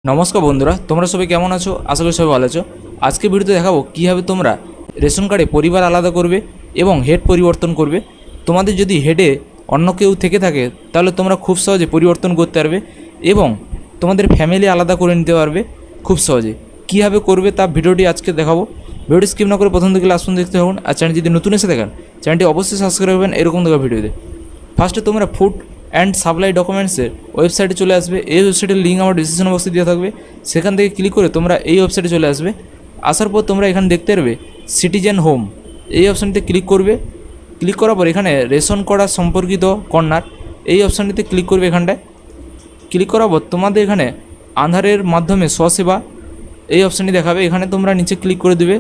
নমস্কার বন্ধুরা, তোমরা সবাই কেমন আছো? আশা করি সবাই ভালো আছো। আজকে ভিডিওতে দেখাবো কীভাবে তোমরা রেশন কার্ডে পরিবার আলাদা করবে এবং হেড পরিবর্তন করবে। তোমাদের যদি হেডে অন্য কেউ থেকে থাকে তাহলে তোমরা খুব সহজে পরিবর্তন করতে পারবে এবং তোমাদের ফ্যামিলি আলাদা করে নিতে পারবে খুব সহজে। কীভাবে করবে তা ভিডিওটি আজকে দেখাবো। ভিডিওটি স্কিপ না করে প্রথম থেকে লাস্ট পর্যন্ত দেখতে থাকুন। আর চ্যানেল যদি নতুন এসে দেখেন চ্যানেলটি অবশ্যই সাবস্ক্রাইব করবেন এরকম দেখা ভিডিওতে। ফার্স্টে তোমরা ফুড অ্যান্ড সাপ্লাই ডকুমেন্টসের ওয়েবসাইটে চলে আসবে। এই ওয়েবসাইটের লিঙ্ক আমার ডিসক্রিপশন বক্সে দেওয়া থাকবে। সেখান থেকে ক্লিক করে তোমরা এই ওয়েবসাইটে চলে আসবে। আসার পর তোমরা এখানে দেখতে পারবে সিটিজেন হোম, এই অপশানটিতে ক্লিক করবে। ক্লিক করার পর এখানে রেশন করা সম্পর্কিত কর্নার, এই অপশানটিতে ক্লিক করবে। এখানটায় ক্লিক করার পর তোমাদের এখানে আধারের মাধ্যমে স্বসেবা এই অপশানটি দেখাবে। এখানে তোমরা নিচে ক্লিক করে দেবে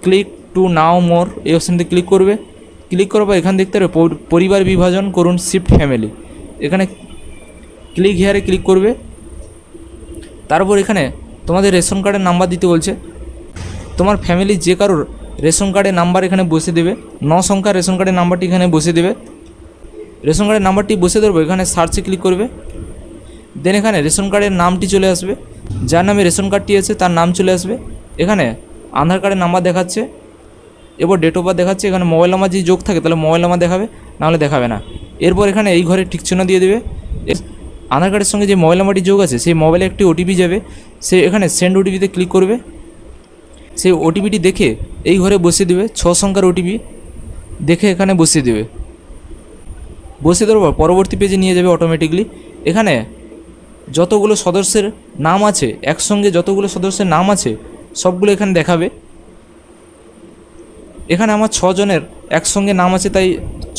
ক্লিক টু নাও মোর, এই অপশানটিতে ক্লিক করবে। ক্লিক করার পর এখানে দেখতে পারবে পরিবার বিভাজন করুন শিফট ফ্যামিলি, এখানে ক্লিক হেয়ারে ক্লিক করবে। তারপর এখানে তোমাদের রেশন কার্ডের নাম্বার দিতে বলছে। তোমার ফ্যামিলি যে কারোর রেশন কার্ডের নাম্বার এখানে বসে দেবে, 9 সংখ্যার রেশন কার্ডের নাম্বারটি এখানে বসে দেবে। রেশন কার্ডের নাম্বারটি বসে দেবো, এখানে সার্চে ক্লিক করবে। দেন এখানে রেশন কার্ডের নামটি চলে আসবে, যার নামে রেশন কার্ডটি আছে তার নাম চলে আসবে। এখানে আধার কার্ডের নাম্বার দেখাচ্ছে, এরপর ডেট অফ বার্থ দেখাচ্ছে। এখানে মোবাইল নাম্বার যদি যোগ থাকে তাহলে মোবাইল নাম্বার দেখাবে, নাহলে দেখাবে না। এরপর এখানে এই ঘরে টিক চিহ্ন দিয়ে দেবে। আধার কার্ডের সঙ্গে যে মোবাইল নাম্বারটি যোগ আছে সেই মোবাইলে একটি ওটিপি যাবে, সে এখানে সেন্ড ওটিপিতে ক্লিক করবে। সেই ওটিপিটি দেখে এই ঘরে বসিয়ে দেবে, 6 সংখ্যার ওটিপি দেখে এখানে বসিয়ে দেবে। বসিয়ে দেওয়ার পর পরবর্তী পেজে নিয়ে যাবে অটোমেটিকলি। এখানে যতগুলো সদস্যের নাম আছে, একসঙ্গে যতগুলো সদস্যের নাম আছে সবগুলো এখানে দেখাবে। এখানে আমার 6 জনের একসঙ্গে নাম আছে, তাই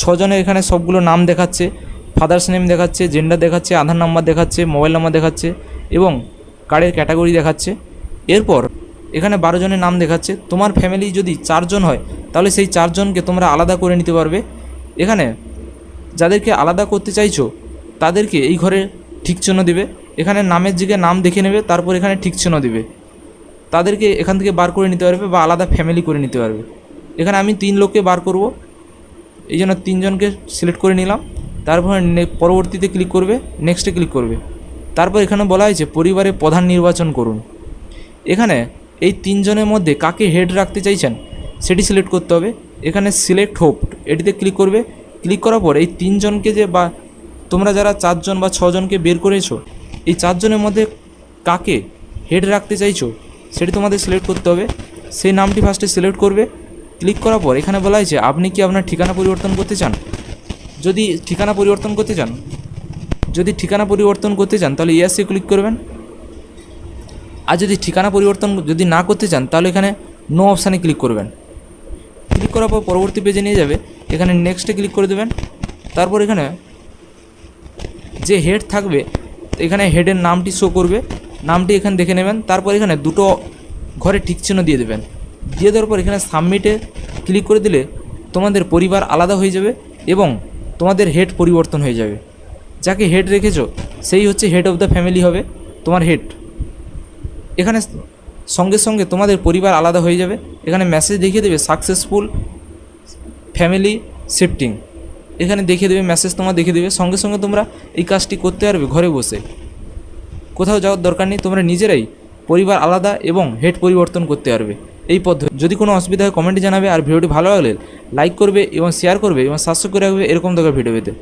6 জনের এখানে সবগুলো নাম দেখাচ্ছে। ফাদার্স নেম দেখাচ্ছে, জেন্ডার দেখাচ্ছে, আধার নাম্বার দেখাচ্ছে, মোবাইল নাম্বার দেখাচ্ছে এবং কার্ডের ক্যাটাগরি দেখাচ্ছে। এরপর এখানে 12 জনের নাম দেখাচ্ছে। তোমার ফ্যামিলি যদি 4 জন হয় তাহলে সেই 4 জনকে তোমরা আলাদা করে নিতে পারবে। এখানে যাদেরকে আলাদা করতে চাইছো তাদেরকে এই ঘরে ঠিক চিহ্ন দেবে। এখানে নামের জায়গায় নাম দেখে নেবে, তারপর এখানে ঠিক চিহ্ন দেবে। তাদেরকে এখান থেকে বার করে নিতে পারবে বা আলাদা ফ্যামিলি করে নিতে পারবে। এখানে আমি 3 লোককে বার করব, এই জন্য 3 জনকে সিলেক্ট করে নিলাম। তারপর পরবর্তীতে ক্লিক করবে, নেক্সটে ক্লিক করবে। তারপর এখানে বলা হয়েছে পরিবারের প্রধান নির্বাচন করুন। এখানে এই 3 জনের মধ্যে কাকে হেড রাখতে চাইছেন সেটি সিলেক্ট করতে হবে। এখানে সিলেক্ট হোপ এটিতে ক্লিক করবে। ক্লিক করার পর এই 3 জনকে যে বা তোমরা যারা 4 জন বা 6 জনকে বের করেছো এই 4 জনের মধ্যে কাকে হেড রাখতে চাইছো সেটি তোমাদের সিলেক্ট করতে হবে। সেই নামটি ফার্স্টে সিলেক্ট করবে। ক্লিক করার পর এখানে বলা হয়েছে আপনি কি আপনার ঠিকানা পরিবর্তন করতে চান। যদি ঠিকানা পরিবর্তন করতে চান তাহলে ইয়েসে ক্লিক করবেন। আর যদি ঠিকানা পরিবর্তন যদি না করতে চান তাহলে এখানে নো অপশানে ক্লিক করবেন। ক্লিক করার পর পরবর্তী পেজে নিয়ে যাবে, এখানে নেক্সটে ক্লিক করে দেবেন। তারপর এখানে যে হেড থাকবে এখানে হেডের নামটি শো করবে, নামটি এখানে দেখে নেবেন। তারপর এখানে 2টো ঘরে ঠিক চিহ্ন দিয়ে দেবেন। দিয়ে দেওয়ার পর এখানে সাবমিটে ক্লিক করে দিলে তোমাদের পরিবার আলাদা হয়ে যাবে এবং তোমাদের হেড পরিবর্তন হয়ে যাবে। যাকে হেড রেখেছো সেই হচ্ছে হেড অফ দ্য ফ্যামিলি হবে তোমার হেড। এখানে সঙ্গে সঙ্গে তোমাদের পরিবার আলাদা হয়ে যাবে। এখানে মেসেজ দেখিয়ে দেবে সাকসেসফুল ফ্যামিলি শিফটিং, এখানে দেখিয়ে দেবে মেসেজ তোমার দেখিয়ে দেবে। সঙ্গে সঙ্গে তোমরা এই কাজটি করতে পারবে ঘরে বসে, কোথাও যাওয়ার দরকার নেই। তোমরা নিজেরাই পরিবার আলাদা এবং হেড পরিবর্তন করতে পারবে এই পদ্ধতি। যদি কোনো অসুবিধা হয় কমেন্টে জানাবে। আর ভিডিওটি ভালো লাগলে লাইক করবে এবং শেয়ার করবে এবং সাবস্ক্রাইব করে রাখবে এরকম ধরনের ভিডিও পেতে।